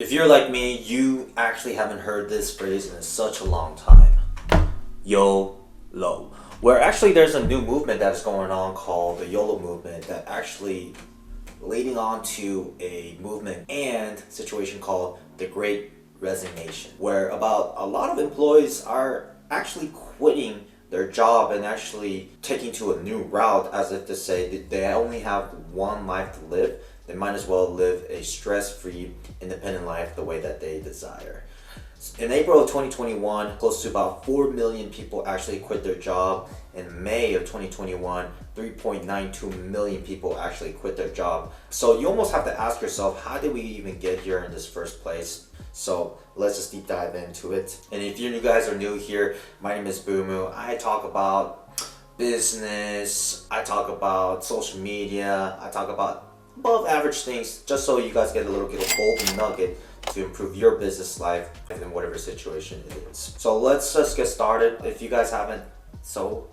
If you're like me, you actually haven't heard this phrase in such a long time. YOLO. Where actually there's a new movement that is going on called the YOLO movement that actually leading on to a movement and situation called the Great Resignation, where about a lot of employees are actually quitting their job and actually taking to a new route, as if to say that they only have one life to live. They might as well live a stress-free, independent life the way that they desire. In April of 2021, close to about 4 million people actually quit their job. In May of 2021, 3.92 million people actually quit their job. So you almost have to ask yourself, how did we even get here in this first place? So let's just deep dive into it. And if you guys are new here, my name is Boomoo. I talk about business, I talk about social media, I talk about above average things, just so you guys get a little bit of golden nugget to improve your business life in whatever situation it is. So let's just get started. If you guys haven't, so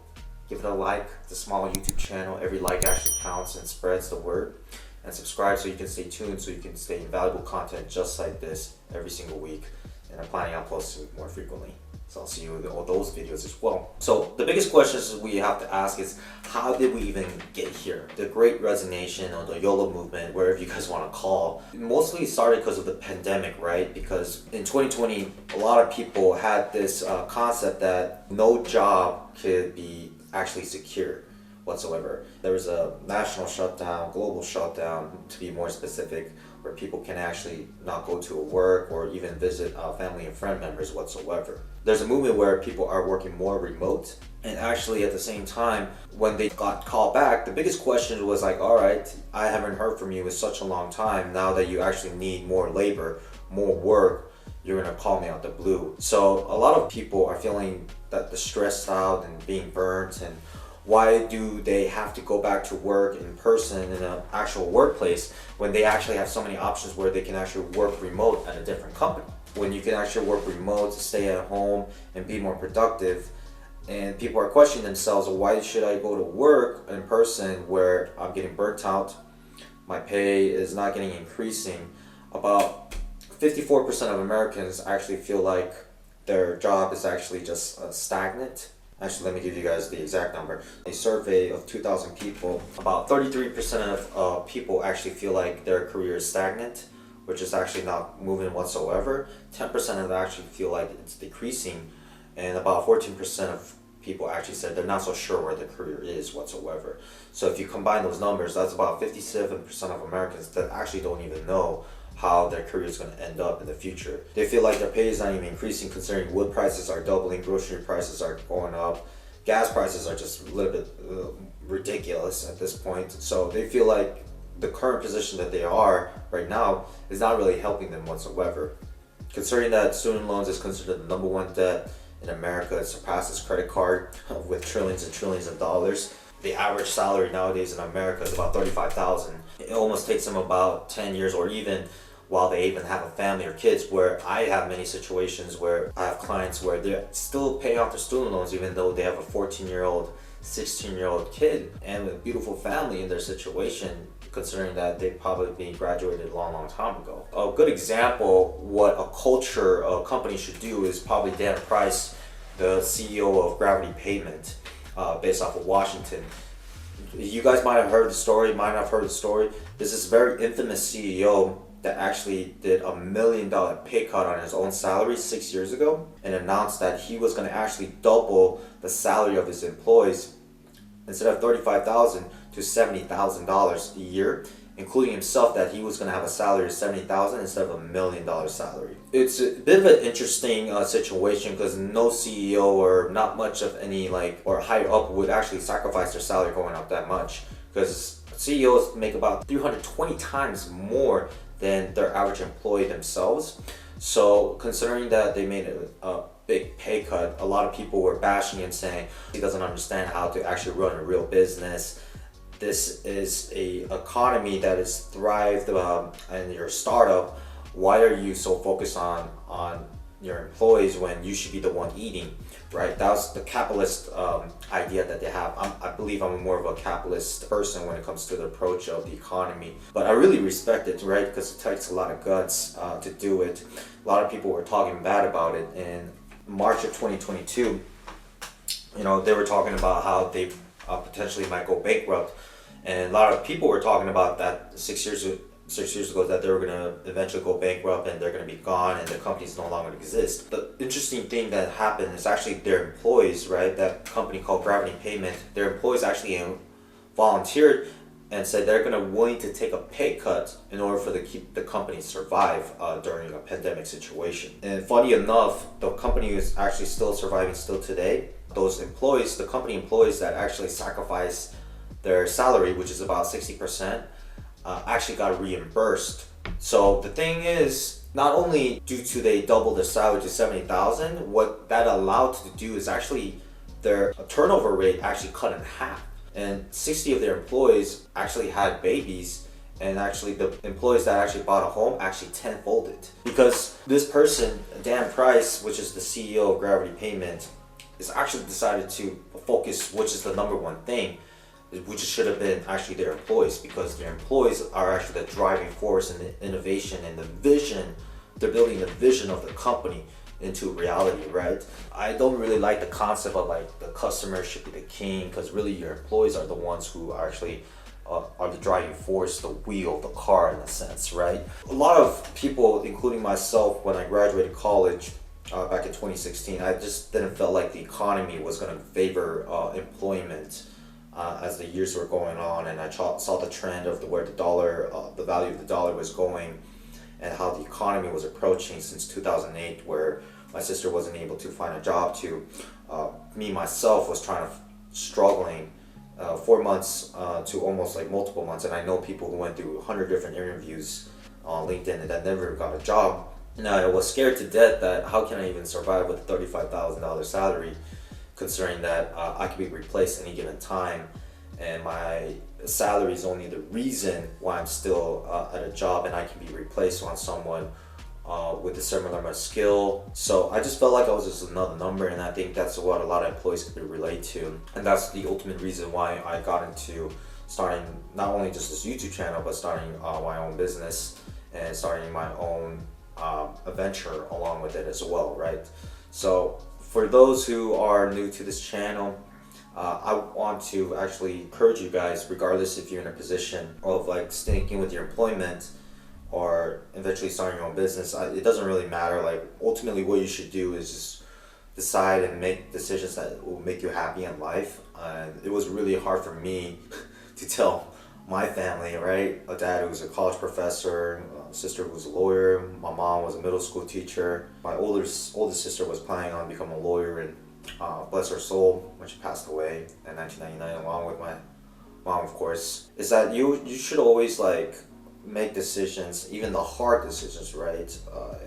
give it a like. It's a small YouTube channel. Every like actually counts and spreads the word. And subscribe so you can stay tuned, so you can stay in valuable content just like this every single week. And I'm planning on posting more frequently. So I'll see you in all those videos as well. So the biggest questions we have to ask is, how did we even get here? The Great Resignation or the YOLO movement, wherever you guys want to call, mostly started because of the pandemic, right? Because in 2020, a lot of people had this concept that no job could be actually secure whatsoever. There was a national shutdown, global shutdown to be more specific, where people can actually not go to work or even visit family and friend members whatsoever. There's a movement where people are working more remote, and actually at the same time, when they got called back, the biggest question was like, all right, I haven't heard from you in such a long time. Now that you actually need more labor, more work, you're gonna call me out the blue. So a lot of people are feeling that the stressed out and being burnt, and why do they have to go back to work in person in an actual workplace when they actually have so many options where they can actually work remote at a different company? When you can actually work remote, stay at home and be more productive, and people are questioning themselves, why should I go to work in person where I'm getting burnt out, my pay is not getting increasing? About 54% of Americans actually feel like their job is actually just stagnant. Actually, let me give you guys the exact number. A survey of 2,000 people, about 33% of people actually feel like their career is stagnant, which is actually not moving whatsoever. 10% of them actually feel like it's decreasing, and about 14% of people actually said they're not so sure where their career is whatsoever. So if you combine those numbers, that's about 57% of Americans that actually don't even know how their career is going to end up in the future. They feel like their pay is not even increasing, considering wood prices are doubling, grocery prices are going up, gas prices are just a little bit ridiculous at this point. So they feel like the current position that they are right now is not really helping them whatsoever. Considering that student loans is considered the number one debt in America, it surpasses credit card with trillions and trillions of dollars. The average salary nowadays in America is about $35,000. It almost takes them about 10 years, or even while they even have a family or kids, where I have many situations where I have clients where they're still paying off their student loans even though they have a 14-year-old, 16-year-old kid and a beautiful family in their situation, considering that they probably graduated a long time ago. A good example what a culture a company should do is probably Dan Price, the CEO of Gravity Pavement, based off of Washington. You guys might have heard the story, might not have heard the story. There's this very infamous CEO that actually did $1 million pay cut on his own salary 6 years ago, and announced that he was going to actually double the salary of his employees, instead of $35,000 to $70,000 a year, including himself, that he was going to have a salary of $70,000 instead of $1 million salary. It's a bit of an interesting situation, because no CEO or not much of any or higher up would actually sacrifice their salary going up that much, because CEOs make about 320 times more than their average employee themselves. So considering that they made a big pay cut, a lot of people were bashing him, saying he doesn't understand how to actually run a real business. This is a economy that is thrived, and your startup. Why are you so focused on your employees when you should be the one eating, right? That was the capitalist idea that they have. I believe I'm more of a capitalist person when it comes to the approach of the economy, but I really respect it, right? Because it takes a lot of guts to do it. A lot of people were talking bad about it in March of 2022. They were talking about how they potentially might go bankrupt, and a lot of people were talking about that 6 years ago, that they were going to eventually go bankrupt and they're going to be gone and the companies no longer exist. The interesting thing that happened is actually their employees, right? That company called Gravity Payment, their employees actually volunteered and said they're going to willing to take a pay cut in order for keep the company survive during a pandemic situation. And funny enough, the company is actually still surviving still today. Those employees, the company employees that actually sacrifice their salary, which is about 60%, actually got reimbursed. So the thing is, not only due to they doubled their salary to $70,000, what that allowed to do is actually their turnover rate actually cut in half. And 60 of their employees actually had babies, and actually the employees that actually bought a home actually tenfolded. Because this person, Dan Price, which is the CEO of Gravity Payment, is actually decided to focus, which is the number one thing, which should have been actually their employees, because their employees are actually the driving force in the innovation and the vision. They're building the vision of the company into reality, right? I don't really like the concept of like the customer should be the king, because really your employees are the ones who are actually are the driving force, the wheel, the car in a sense, right? A lot of people, including myself, when I graduated college back in 2016, I just didn't feel like the economy was going to favor employment. As the years were going on, and I saw the trend of where the dollar, the value of the dollar was going, and how the economy was approaching since 2008, where my sister wasn't able to find a job to. Me myself was struggling 4 months to almost like multiple months, and I know people who went through 100 different interviews on LinkedIn and that never got a job. And I was scared to death that how can I even survive with a $35,000 salary, considering that I could be replaced any given time, and my salary is only the reason why I'm still at a job, and I can be replaced on someone with a similar amount of skill. So I just felt like I was just another number, and I think that's what a lot of employees could relate to, and that's the ultimate reason why I got into starting not only just this YouTube channel, but starting my own business and starting my own adventure along with it as well, right? So for those who are new to this channel, I want to actually encourage you guys, regardless if you're in a position of like sticking with your employment or eventually starting your own business, it doesn't really matter. Like ultimately what you should do is just decide and make decisions that will make you happy in life. And it was really hard for me to tell my family, right? A dad who was a college professor, a sister who was a lawyer, my mom was a middle school teacher. My oldest sister was planning on becoming a lawyer, and bless her soul, when she passed away in 1999, along with my mom, of course. Is that you should always like make decisions, even the hard decisions, right?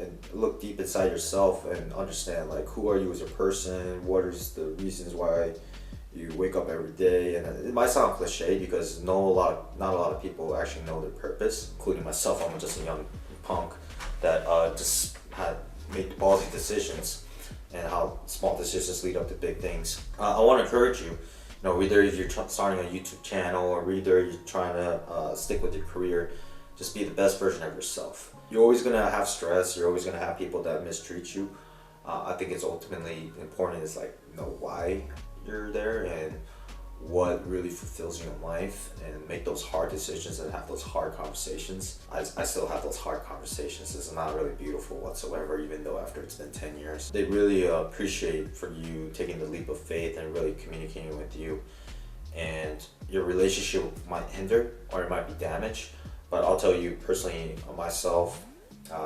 And look deep inside yourself and understand like who are you as a person, what is the reasons why you wake up every day. And it might sound cliche because not a lot of people actually know their purpose, including myself. I'm just a young punk that just had made ballsy decisions, and how small decisions lead up to big things. I want to encourage you, whether if you're starting a YouTube channel or whether you're trying to stick with your career, just be the best version of yourself. You're always going to have stress. You're always going to have people that mistreat you. I think it's ultimately important is like know why you're there and what really fulfills you in life, and make those hard decisions and have those hard conversations. I still have those hard conversations. It's not really beautiful whatsoever, even though after it's been 10 years. They really appreciate for you taking the leap of faith and really communicating with you, and your relationship might hinder or it might be damaged. But I'll tell you personally, myself,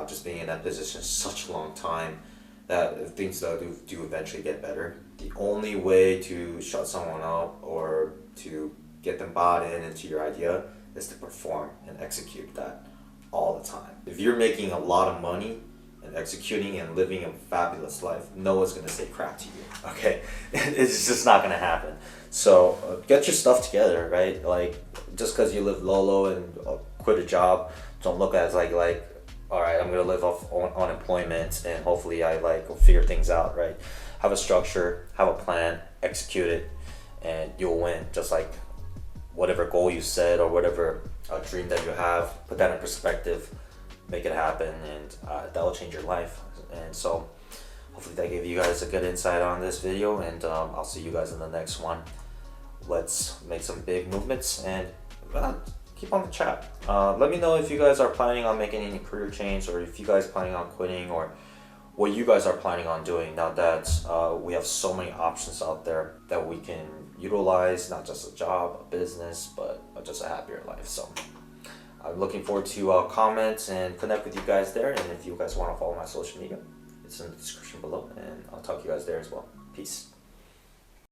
just being in that position such a long time, that things do eventually get better. The only way to shut someone up or to get them bought into your idea is to perform and execute that all the time. If you're making a lot of money and executing and living a fabulous life, no one's gonna say crap to you, okay? It's just not gonna happen. So get your stuff together, right? Like just because you live YOLO and quit a job, don't look at it as like all right, I'm gonna live off unemployment and hopefully I like figure things out, right? Have a structure, have a plan, execute it, and you'll win. Just like whatever goal you set or whatever dream that you have, put that in perspective, make it happen, and that will change your life. And so hopefully that gave you guys a good insight on this video, and I'll see you guys in the next one. Let's make some big movements and keep on the chat. Let me know if you guys are planning on making any career change, or if you guys planning on quitting, or what you guys are planning on doing now that we have so many options out there that we can utilize, not just a job, a business, but just a happier life. So I'm looking forward to comments and connect with you guys there. And if you guys want to follow my social media, it's in the description below, and I'll talk to you guys there as well. Peace.